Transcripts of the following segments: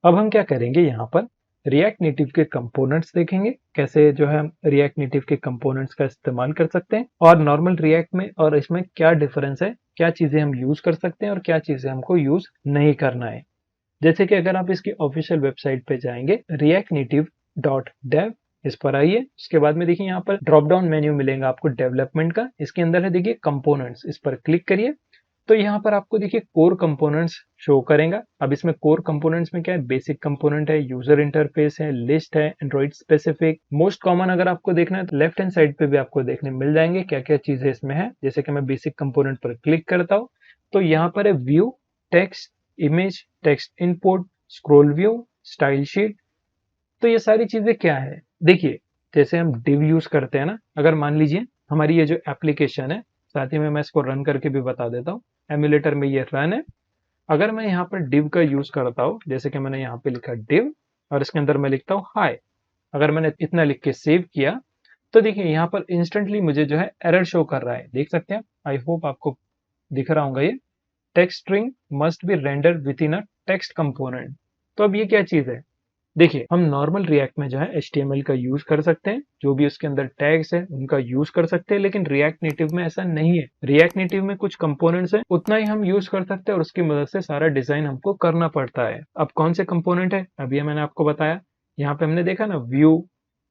अब हम क्या करेंगे, यहाँ पर रिएक्ट नेटिव के कंपोनेंट्स देखेंगे, कैसे जो है हम रिएक्ट नेटिव के कंपोनेंट्स का इस्तेमाल कर सकते हैं और नॉर्मल रिएक्ट में और इसमें क्या डिफरेंस है, क्या चीजें हम यूज कर सकते हैं और क्या चीजें हमको यूज नहीं करना है। जैसे कि अगर आप इसकी ऑफिशियल वेबसाइट पे जाएंगे reactnative.dev, इस पर आइए। उसके बाद में देखिए यहाँ पर ड्रॉप डाउन मेन्यू मिलेगा आपको डेवलपमेंट का, इसके अंदर है देखिए कंपोनेंट्स, इस पर क्लिक करिए। तो यहाँ पर आपको देखिए कोर कंपोनेंट्स शो करेगा। अब इसमें कोर कंपोनेंट्स में क्या है, बेसिक कंपोनेंट है, यूजर इंटरफेस है, लिस्ट है, एंड्रॉइड स्पेसिफिक, मोस्ट कॉमन अगर आपको देखना है तो लेफ्ट हैंड साइड पे भी आपको देखने मिल जाएंगे क्या क्या चीजें इसमें है। जैसे कि मैं बेसिक कंपोनेंट पर क्लिक करता हूँ तो यहाँ पर है view, text, image, text input, scroll view, style sheet. तो ये सारी चीजें क्या है, देखिए जैसे हम डिव यूज करते हैं ना, अगर मान लीजिए हमारी ये जो एप्लीकेशन है, साथ ही में मैं इसको रन करके भी बता देता हूँ, एमुलेटर में ये रन है। अगर मैं यहाँ पर डिव का यूज करता हूँ, जैसे कि मैंने यहाँ पे लिखा डिव और इसके अंदर मैं लिखता हूँ हाय, अगर मैंने इतना लिख के सेव किया तो देखिए यहाँ पर इंस्टेंटली मुझे जो है एरर शो कर रहा है, देख सकते हैं। आई होप आपको दिख रहा होगा, ये text string must be render with in a text component. तो अब ये क्या चीज है, देखिए हम नॉर्मल रिएक्ट में जो है HTML का यूज कर सकते हैं, जो भी उसके अंदर टैग्स है उनका यूज कर सकते हैं, लेकिन रिएक्ट नेटिव में ऐसा नहीं है। रिएक्ट नेटिव में कुछ कंपोनेंट्स है उतना ही हम यूज कर सकते हैं और उसकी मदद से सारा डिजाइन हमको करना पड़ता है। अब कौन से कंपोनेंट है, अभी मैंने आपको बताया, यहाँ पे हमने देखा ना view,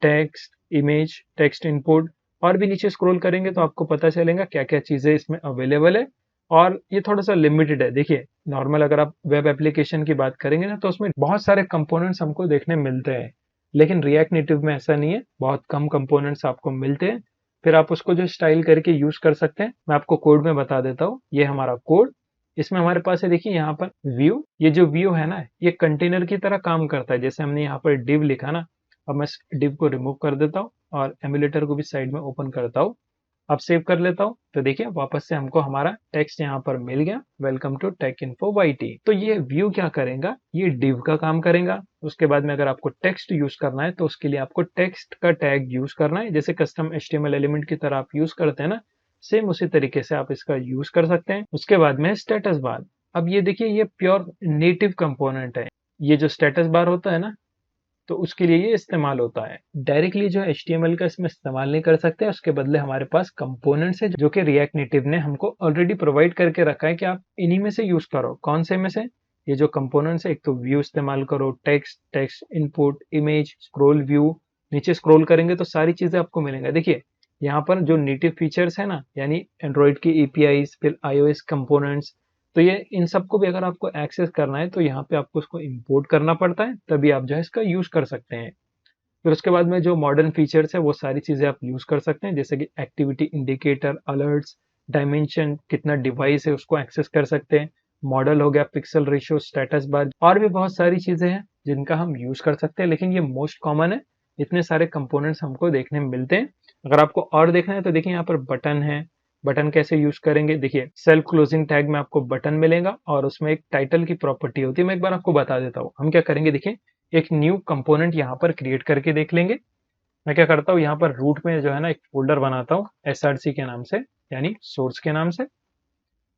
text, image, text input, और भी नीचे स्क्रॉल करेंगे तो आपको पता चलेगा क्या क्या चीजें इसमें अवेलेबल है। और ये थोड़ा सा लिमिटेड है, देखिए नॉर्मल अगर आप वेब एप्लीकेशन की बात करेंगे ना तो उसमें बहुत सारे कंपोनेंट्स हमको देखने मिलते हैं, लेकिन रिएक्ट नेटिव में ऐसा नहीं है, बहुत कम कंपोनेंट्स आपको मिलते हैं। फिर आप उसको जो स्टाइल करके यूज कर सकते हैं, मैं आपको कोड में बता देता हूँ। ये हमारा कोड, इसमें हमारे पास है देखिए यहाँ पर व्यू, ये जो व्यू है ना ये कंटेनर की तरह काम करता है। जैसे हमने यहाँ पर डिव लिखा ना, अब मैं डिव को रिमूव कर देता हूँ और एमुलेटर को भी साइड में ओपन करता हूँ। अब सेव कर लेता हूँ तो देखिए वापस से हमको हमारा टेक्स्ट यहाँ पर मिल गया, welcome to tech info YT। तो ये व्यू क्या करेगा, ये डिव का काम करेगा। उसके बाद में अगर आपको टेक्स्ट यूज करना है तो उसके लिए आपको टेक्स्ट का टैग यूज करना है, जैसे कस्टम HTML एलिमेंट की तरह आप यूज करते हैं ना, सेम उसी तरीके से आप इसका यूज कर सकते हैं। उसके बाद में स्टेटस बार, अब ये देखिए ये प्योर नेटिव कंपोनेंट है। ये जो स्टेटस बार होता है ना, तो उसके लिए ये इस्तेमाल होता है। डायरेक्टली जो है HTML का इसमें इस्तेमाल नहीं कर सकते, उसके बदले हमारे पास कंपोनेंट्स है जो कि रिएक्ट नेटिव ने हमको ऑलरेडी प्रोवाइड करके रखा है कि आप इन्हीं में से यूज करो। कौन से में से, ये जो कंपोनेंट्स है, एक तो व्यू इस्तेमाल करो, text, text input, image, scroll view, नीचे स्क्रॉल करेंगे तो सारी चीजें आपको मिलेंगे। देखिए यहाँ पर जो नेटिव फीचर्स है ना, यानी एंड्रॉइड की APIs, फिर iOS कंपोनेंट्स, तो ये इन सबको भी अगर आपको एक्सेस करना है तो यहाँ पे आपको उसको इंपोर्ट करना पड़ता है, तभी आप जो है इसका यूज कर सकते हैं। फिर उसके बाद में जो मॉडर्न फीचर्स है वो सारी चीजें आप यूज कर सकते हैं, जैसे कि एक्टिविटी इंडिकेटर, अलर्ट्स, डायमेंशन, कितना डिवाइस है उसको एक्सेस कर सकते हैं, मॉडल हो गया, पिक्सल रेशियो, स्टेटस बार, और भी बहुत सारी चीजें हैं जिनका हम यूज कर सकते हैं, लेकिन ये मोस्ट कॉमन है। इतने सारे कंपोनेंट्स हमको देखने में मिलते हैं। अगर आपको और देखना है तो देखिए यहाँ पर बटन है, बटन कैसे यूज करेंगे, देखिए सेल्फ क्लोजिंग टैग में आपको बटन मिलेगा और उसमें एक टाइटल की प्रॉपर्टी होती है, मैं एक बार आपको बता देता हूँ। हम क्या करेंगे, देखिए एक न्यू कंपोनेंट यहाँ पर क्रिएट करके देख लेंगे। मैं क्या करता हूँ, यहाँ पर रूट में जो है ना एक फोल्डर बनाता हूँ SRC के नाम से, यानी सोर्स के नाम से,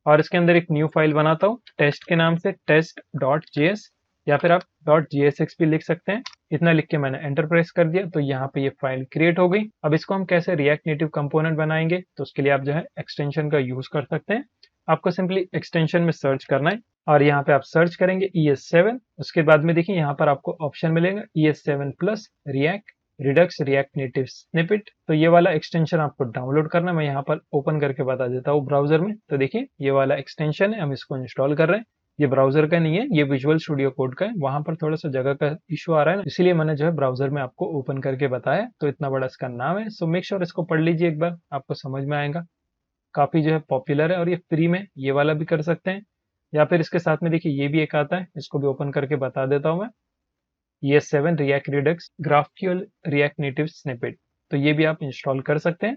और इसके अंदर एक न्यू फाइल बनाता हूँ टेस्ट के नाम से, test.js, या फिर आप .jsx भी लिख सकते हैं। इतना लिख के मैंने एंटर प्रेस कर दिया तो यहाँ पे ये फाइल क्रिएट हो गई। अब इसको हम कैसे रिएक्ट नेटिव कंपोनेंट बनाएंगे, तो उसके लिए आप जो है एक्सटेंशन का यूज कर सकते हैं। आपको सिंपली एक्सटेंशन में सर्च करना है और यहाँ पे आप सर्च करेंगे ES7। उसके बाद में देखिए यहाँ पर आपको ऑप्शन मिलेगा ES7 plus react Redux react Native snippet. तो ये वाला एक्सटेंशन आपको डाउनलोड करना, मैं यहाँ पर ओपन करके बता देता हूँ ब्राउजर में। तो देखिए ये वाला एक्सटेंशन है, हम इसको इंस्टॉल कर रहे हैं। ये ब्राउजर का नहीं है, ये विजुअल स्टूडियो कोड का है, वहां पर थोड़ा सा जगह का इशू आ रहा है ना, इसलिए मैंने जो है ब्राउजर में आपको ओपन करके बताया। तो इतना बड़ा इसका नाम है, सो मेक श्योर इसको पढ़ लीजिए एक बार, आपको समझ में आएगा। काफी जो है पॉपुलर है और ये फ्री में ये वाला भी कर सकते हैं, या फिर इसके साथ में देखिए ये भी एक आता है, इसको भी ओपन करके बता देता हूँ मैं। ES7 React Redux GraphQL React Native snippet, तो ये भी आप इंस्टॉल कर सकते हैं।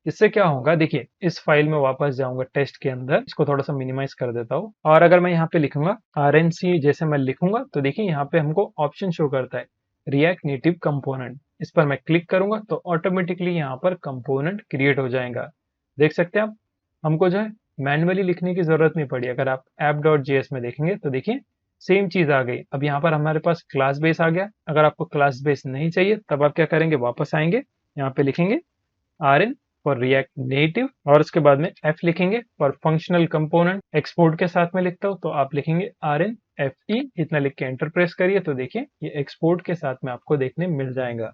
इससे क्या होगा, देखिए इस फाइल में वापस जाऊंगा टेस्ट के अंदर, इसको थोड़ा सा मिनिमाइज कर देता हूँ, और अगर मैं यहाँ पे लिखूंगा RNC जैसे मैं लिखूंगा तो देखिए यहाँ पे हमको ऑप्शन शो करता है रिएक्ट नेटिव कंपोनेंट। इस पर मैं क्लिक करूंगा तो ऑटोमेटिकली यहाँ पर कंपोनेंट क्रिएट हो जाएगा। देख सकते हैं आप, हमको जो है मैन्युअली लिखने की जरूरत नहीं पड़ी। अगर आप app.js में देखेंगे तो देखिए सेम चीज आ गई। अब यहाँ पर हमारे पास क्लास बेस आ गया। अगर आपको क्लास बेस नहीं चाहिए तब आप क्या करेंगे, वापस आएंगे, यहाँ पे लिखेंगे RN फॉर रिएक्ट नेटिव और उसके बाद में F लिखेंगे फॉर फंक्शनल कंपोनेंट। एक्सपोर्ट के साथ में लिखता हूँ तो आप लिखेंगे RN FE, इतना लिख के एंटर प्रेस करिए तो देखिए ये एक्सपोर्ट के साथ में आपको देखने मिल जाएगा।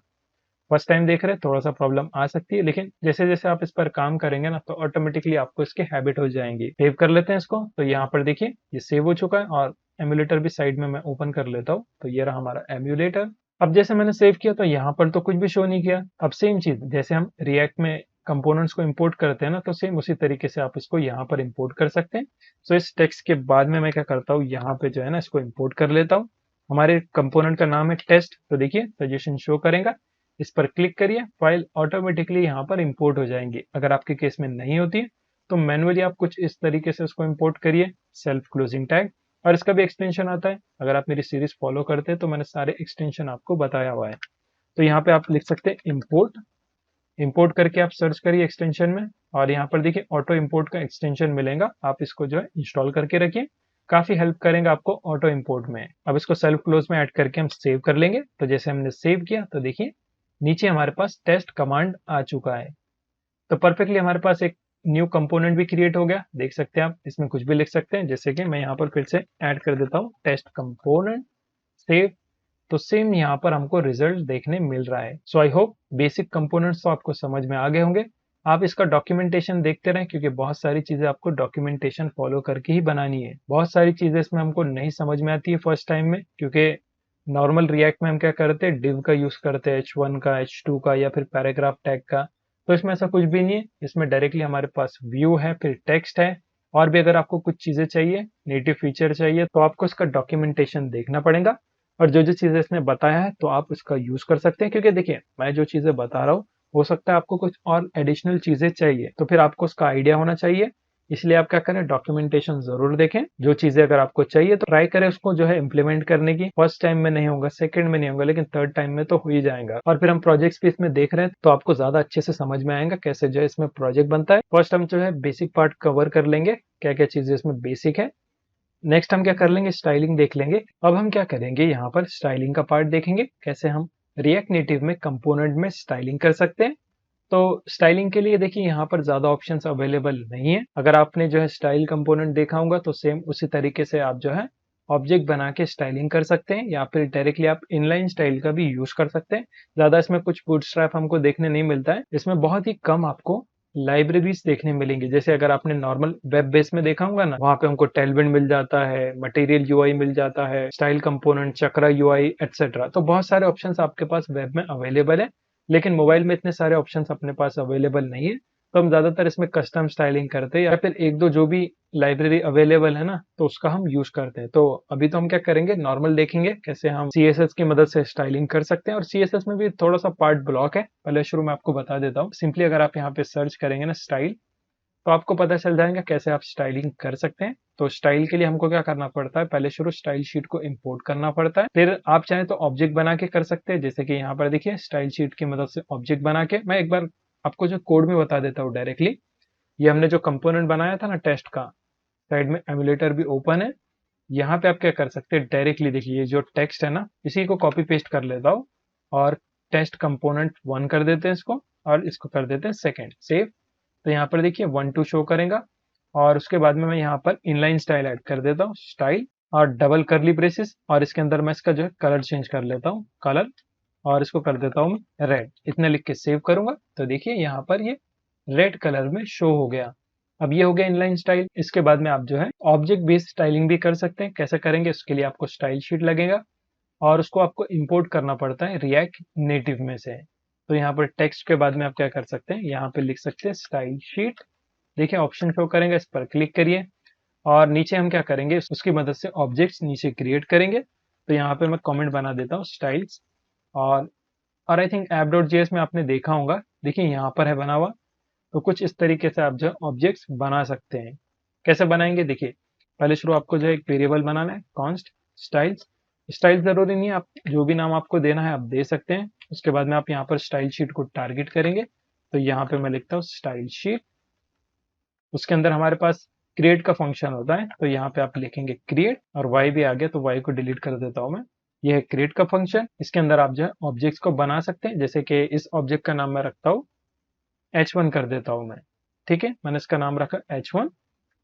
फर्स्ट टाइम देख रहे हैं थोड़ा सा प्रॉब्लम आ सकती है, लेकिन जैसे जैसे आप इस पर काम करेंगे ना तो ऑटोमेटिकली आपको इसकी हैबिट हो जाएंगी। सेव कर लेते हैं इसको। तो यहाँ पर देखिए ये सेव हो चुका है और एम्यूलेटर भी साइड में मैं ओपन कर लेता हूँ। तो ये रहा हमारा एम्यूलेटर। अब जैसे मैंने सेव किया तो यहाँ पर तो कुछ भी शो नहीं किया। अब सेम चीज जैसे हम रिएक्ट में कंपोनेंट्स को इंपोर्ट करते हैं ना, तो सेम उसी तरीके से आप इसको यहाँ पर इंपोर्ट कर सकते हैं। सो इस टेक्स्ट के बाद में मैं क्या करता हूँ, यहाँ पे जो है ना इसको इंपोर्ट कर लेता हूँ। हमारे कंपोनेंट का नाम है टेस्ट, तो देखिए सजेशन शो करेगा। इस पर क्लिक करिए, फाइल ऑटोमेटिकली यहाँ पर इंपोर्ट हो जाएंगी। अगर आपके केस में नहीं होती है तो मैनुअली आप कुछ इस तरीके से उसको इंपोर्ट करिए, सेल्फ क्लोजिंग टैग। और इसका भी एक्सटेंशन आता है। अगर आप मेरी सीरीज फॉलो करते हैं तो मैंने सारे एक्सटेंशन आपको बताया हुआ है। तो यहाँ पे आप लिख सकते हैं इंपोर्ट। इंपोर्ट करके आप सर्च करिए एक्सटेंशन में और यहाँ पर देखिए ऑटो इंपोर्ट का एक्सटेंशन मिलेगा। आप इसको जो है इंस्टॉल करके रखिए, काफी हेल्प करेंगे आपको ऑटो इंपोर्ट में। अब इसको सेल्फ क्लोज में ऐड करके हम सेव कर लेंगे। तो जैसे हमने सेव किया तो देखिए नीचे हमारे पास टेस्ट कमांड आ चुका है। तो परफेक्टली हमारे पास एक न्यू कंपोनेंट भी क्रिएट हो गया। देख सकते हैं आप, इसमें कुछ भी लिख सकते हैं। जैसे कि मैं यहाँ पर फिर से ऐड कर देता हूँ टेस्ट कंपोनेंट, सेव। तो सेम यहाँ पर हमको रिजल्ट देखने मिल रहा है। सो आई होप बेसिक कंपोनेंट्स तो आपको समझ में आ गए होंगे। आप इसका डॉक्यूमेंटेशन देखते रहें क्योंकि बहुत सारी चीजें आपको डॉक्यूमेंटेशन फॉलो करके ही बनानी है। बहुत सारी चीजें इसमें हमको नहीं समझ में आती है फर्स्ट टाइम में, क्योंकि नॉर्मल रिएक्ट में हम क्या करते हैं, डिव का यूज करते हैं, H1 का, H2 का या फिर पैराग्राफ टैग का। तो इसमें ऐसा कुछ भी नहीं है। इसमें डायरेक्टली हमारे पास व्यू है, फिर टेक्स्ट है। और भी अगर आपको कुछ चीजें चाहिए, नेटिव फीचर चाहिए, तो आपको इसका डॉक्यूमेंटेशन देखना पड़ेगा। और जो जो चीजें इसने बताया है तो आप इसका यूज कर सकते हैं, क्योंकि देखिए मैं जो चीजें बता रहा हूँ हो सकता है आपको कुछ और एडिशनल चीजें चाहिए, तो फिर आपको उसका आइडिया होना चाहिए। इसलिए आप क्या करें, डॉक्यूमेंटेशन जरूर देखें। जो चीजें अगर आपको चाहिए तो ट्राई करें उसको जो है इम्प्लीमेंट करने की। फर्स्ट टाइम में नहीं होगा, सेकंड में नहीं होगा, लेकिन थर्ड टाइम में तो हो ही जाएगा। और फिर हम प्रोजेक्ट्स भी इसमें देख रहे हैं तो आपको ज्यादा अच्छे से समझ में आएगा कैसे जो है इसमें प्रोजेक्ट बनता है। फर्स्ट हम जो है बेसिक पार्ट कवर कर लेंगे, क्या क्या चीजें इसमें बेसिक है। नेक्स्ट हम क्या कर लेंगे, स्टाइलिंग देख लेंगे। अब हम क्या करेंगे, यहाँ पर स्टाइलिंग का पार्ट देखेंगे, कैसे हम रिएक्ट नेटिव में कंपोनेंट में स्टाइलिंग कर सकते हैं। तो स्टाइलिंग के लिए देखिए यहाँ पर ज्यादा ऑप्शंस अवेलेबल नहीं है। अगर आपने जो है स्टाइल कंपोनेंट देखा होगा तो सेम उसी तरीके से आप जो है ऑब्जेक्ट बना के स्टाइलिंग कर सकते हैं, या फिर डायरेक्टली आप इनलाइन स्टाइल का भी यूज कर सकते हैं। ज्यादा इसमें कुछ बूटस्ट्रैप हमको देखने नहीं मिलता है। इसमें बहुत ही कम आपको लाइब्रेरीज देखने मिलेंगी। जैसे अगर आपने नॉर्मल वेब बेस में देखा होगा ना, वहां पे हमको टेलविन मिल जाता है, मटेरियल यूआई मिल जाता है, स्टाइल कंपोनेंट, चक्रा यूआई एटसेट्रा। तो बहुत सारे ऑप्शंस आपके पास वेब में अवेलेबल है, लेकिन मोबाइल में इतने सारे ऑप्शंस अपने पास अवेलेबल नहीं है। तो हम ज्यादातर इसमें कस्टम स्टाइलिंग करते हैं, या फिर एक दो जो भी लाइब्रेरी अवेलेबल है ना तो उसका हम यूज करते हैं। तो अभी तो हम क्या करेंगे, नॉर्मल देखेंगे कैसे हम CSS की मदद से स्टाइलिंग कर सकते हैं। और CSS में भी थोड़ा सा पार्ट ब्लॉक है, पहले शुरू में आपको बता देता हूँ। सिंपली अगर आप यहाँ पे सर्च करेंगे ना स्टाइल, तो आपको पता चल जाएगा कैसे आप स्टाइलिंग कर सकते हैं। तो स्टाइल के लिए हमको क्या करना पड़ता है, पहले शुरू स्टाइल शीट को इंपोर्ट करना पड़ता है। फिर आप चाहें तो ऑब्जेक्ट बना के कर सकते हैं, जैसे कि यहाँ पर देखिए स्टाइल शीट की मदद से ऑब्जेक्ट बना के। मैं एक बार आपको जो कोड में बता देता हूँ डायरेक्टली। ये हमने जो कंपोनेंट बनाया था ना टेस्ट का, साइड में एमुलेटर भी ओपन है। यहाँ पे आप क्या कर सकते हैं, डायरेक्टली देखिए ये जो टेक्स्ट है ना, इसी को कॉपी पेस्ट कर लेता हूँ और टेस्ट कंपोनेंट 1 कर देते हैं इसको, और इसको कर देते हैं सेकेंड, सेव। तो यहाँ पर देखिए 1 2 शो करेगा। और उसके बाद में मैं यहाँ पर इनलाइन स्टाइल ऐड कर देता हूँ, स्टाइल और डबल करली ब्रेसेस, और इसके अंदर मैं इसका जो है कलर चेंज कर लेता हूँ, कलर, और इसको कर देता हूँ मैं रेड। इतने लिख के सेव करूंगा तो देखिए यहाँ पर ये रेड कलर में शो हो गया। अब ये हो गया इनलाइन स्टाइल। इसके बाद में आप जो है ऑब्जेक्ट बेस्ड स्टाइलिंग भी कर सकते हैं। कैसे करेंगे, उसके लिए आपको स्टाइल शीट लगेगा और उसको आपको इंपोर्ट करना पड़ता है रिएक्ट नेटिव में से। तो यहाँ पर टेक्स्ट के बाद में आप क्या कर सकते हैं, यहाँ पे लिख सकते हैं स्टाइल शीट। देखिए ऑप्शन शो करेंगे, इस पर क्लिक करिए और नीचे हम क्या करेंगे, उसकी मदद से ऑब्जेक्ट्स नीचे क्रिएट करेंगे। तो यहाँ पे मैं कमेंट बना देता हूँ स्टाइल्स। और आई थिंक app.js में आपने देखा होगा, देखिए यहाँ पर है बना हुआ। तो कुछ इस तरीके से आप जो ऑब्जेक्ट्स बना सकते हैं। कैसे बनाएंगे, देखिए पहले शुरू आपको जो है एक वेरिएबल बनाना है, कॉन्स्ट स्टाइल्स। स्टाइल जरूरी नहीं है, आप जो भी नाम आपको देना है आप दे सकते हैं। उसके बाद में आप यहाँ पर स्टाइल शीट को टारगेट करेंगे। तो यहाँ पे मैं लिखता हूँ स्टाइल शीट। उसके अंदर हमारे पास क्रिएट का फंक्शन होता है, तो यहाँ पे आप लिखेंगे क्रिएट और y भी आ गया तो y को डिलीट कर देता हूँ मैं। यह है क्रिएट का फंक्शन। इसके अंदर आप जो है ऑब्जेक्ट्स को बना सकते हैं, जैसे कि इस ऑब्जेक्ट का नाम मैं रखता हूँ h1 कर देता हूँ मैं। ठीक है, मैंने इसका नाम रखा h1।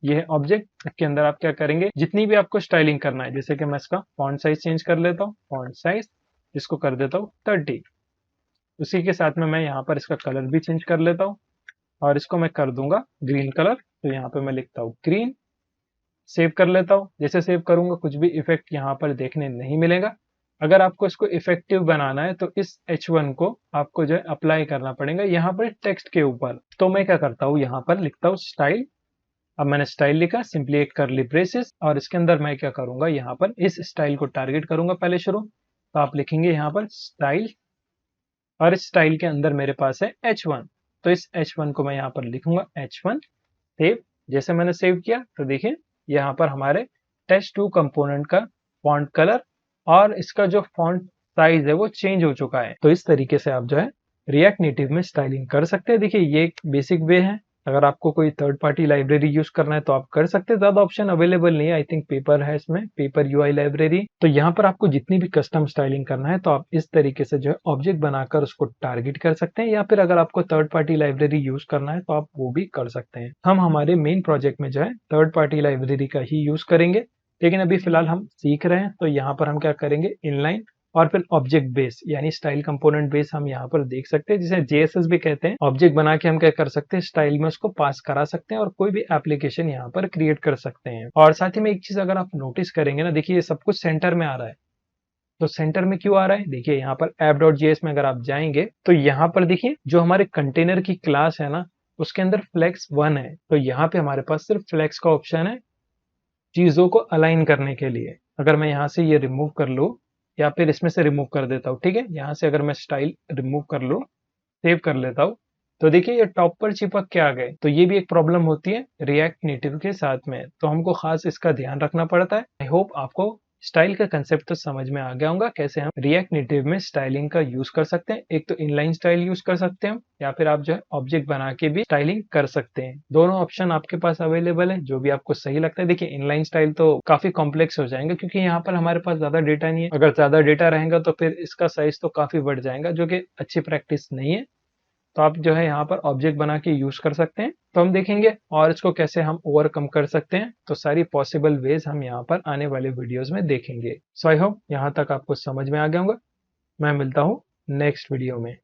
ये है ऑब्जेक्ट। इसके अंदर आप क्या करेंगे, जितनी भी आपको स्टाइलिंग करना है, जैसे कि मैं इसका फॉन्ट साइज चेंज कर लेता हूँ, फॉन्ट साइज इसको कर देता हूँ 30। उसी के साथ में मैं यहाँ पर इसका कलर भी चेंज कर लेता हूँ और इसको मैं कर दूंगा ग्रीन कलर। तो यहाँ पे मैं लिखता हूँ ग्रीन, सेव कर लेता हूँ। जैसे सेव करूंगा कुछ भी इफेक्ट यहाँ पर देखने नहीं मिलेगा। अगर आपको इसको इफेक्टिव बनाना है तो इस H1 को आपको जो है अप्लाई करना पड़ेगा यहाँ पर टेक्स्ट के ऊपर। तो मैं क्या करता हूँ, यहाँ पर लिखता हूँ स्टाइल। अब मैंने स्टाइल लिखा, सिंपली एक करली ब्रेसेस, और इसके अंदर मैं क्या करूंगा, यहाँ पर इस स्टाइल को टारगेट करूंगा पहले शुरू। तो आप लिखेंगे यहाँ पर स्टाइल और इस स्टाइल के अंदर मेरे पास है H1। तो इस H1 को मैं यहाँ पर लिखूंगा H1, सेव। जैसे मैंने सेव किया तो देखिए यहाँ पर हमारे टेस्ट2 कंपोनेंट का फॉन्ट कलर और इसका जो फॉन्ट साइज है वो चेंज हो चुका है। तो इस तरीके से आप जो है रिएक्ट नेटिव में स्टाइलिंग कर सकते हैं। देखिए ये एक बेसिक वे है। अगर आपको कोई थर्ड पार्टी लाइब्रेरी यूज करना है तो आप कर सकते हैं, ज्यादा ऑप्शन अवेलेबल नहीं है। आई थिंक पेपर है इसमें, पेपर यूआई लाइब्रेरी। तो यहाँ पर आपको जितनी भी कस्टम स्टाइलिंग करना है तो आप इस तरीके से जो है ऑब्जेक्ट बनाकर उसको टारगेट कर सकते हैं, या फिर अगर आपको थर्ड पार्टी लाइब्रेरी यूज करना है तो आप वो भी कर सकते हैं। हम हमारे मेन प्रोजेक्ट में जो है थर्ड पार्टी लाइब्रेरी का ही यूज करेंगे, लेकिन अभी फिलहाल हम सीख रहे हैं। तो यहाँ पर हम क्या करेंगे, इनलाइन और फिर ऑब्जेक्ट बेस यानी स्टाइल कंपोनेंट बेस हम यहाँ पर देख सकते हैं, जिसे जेएसएस भी कहते हैं। ऑब्जेक्ट बना के हम क्या कर सकते हैं, स्टाइल में उसको पास करा सकते हैं और कोई भी एप्लीकेशन यहाँ पर क्रिएट कर सकते हैं। और साथ ही में एक चीज अगर आप नोटिस करेंगे ना, देखिए ये सब कुछ सेंटर में आ रहा है। तो सेंटर में क्यों आ रहा है, देखिए यहाँ पर app.js में अगर आप जाएंगे तो यहाँ पर देखिए जो हमारे कंटेनर की क्लास है ना, उसके अंदर flex1 है। तो यहाँ पे हमारे पास सिर्फ फ्लेक्स का ऑप्शन है चीजों को अलाइन करने के लिए। अगर मैं यहाँ से ये रिमूव कर लूँ या फिर इसमें से रिमूव कर देता हूँ, ठीक है, यहाँ से अगर मैं स्टाइल रिमूव कर लूँ, सेव कर लेता हूँ, तो देखिए ये टॉप पर चिपक के आ गए। तो ये भी एक प्रॉब्लम होती है रिएक्ट नेटिव के साथ में, तो हमको खास इसका ध्यान रखना पड़ता है। आई होप आपको स्टाइल का कंसेप्ट तो समझ में आ गया होगा, कैसे हम रिएक्ट नेटिव में स्टाइलिंग का यूज कर सकते हैं। एक तो इनलाइन स्टाइल यूज कर सकते हैं या फिर आप जो है ऑब्जेक्ट बना के भी स्टाइलिंग कर सकते हैं। दोनों ऑप्शन आपके पास अवेलेबल है, जो भी आपको सही लगता है। देखिए इनलाइन स्टाइल तो काफी कॉम्प्लेक्स हो जाएंगे, क्योंकि यहाँ पर हमारे पास ज्यादा डेटा नहीं है। अगर ज्यादा डेटा रहेगा तो फिर इसका साइज तो काफी बढ़ जाएगा, जो कि अच्छी प्रैक्टिस नहीं है। तो आप जो है यहाँ पर ऑब्जेक्ट बना के यूज कर सकते हैं। तो हम देखेंगे और इसको कैसे हम ओवरकम कर सकते हैं। तो सारी पॉसिबल वेज हम यहाँ पर आने वाले वीडियोस में देखेंगे। सो आई होप यहाँ तक आपको समझ में आ गया होगा। मैं मिलता हूँ नेक्स्ट वीडियो में।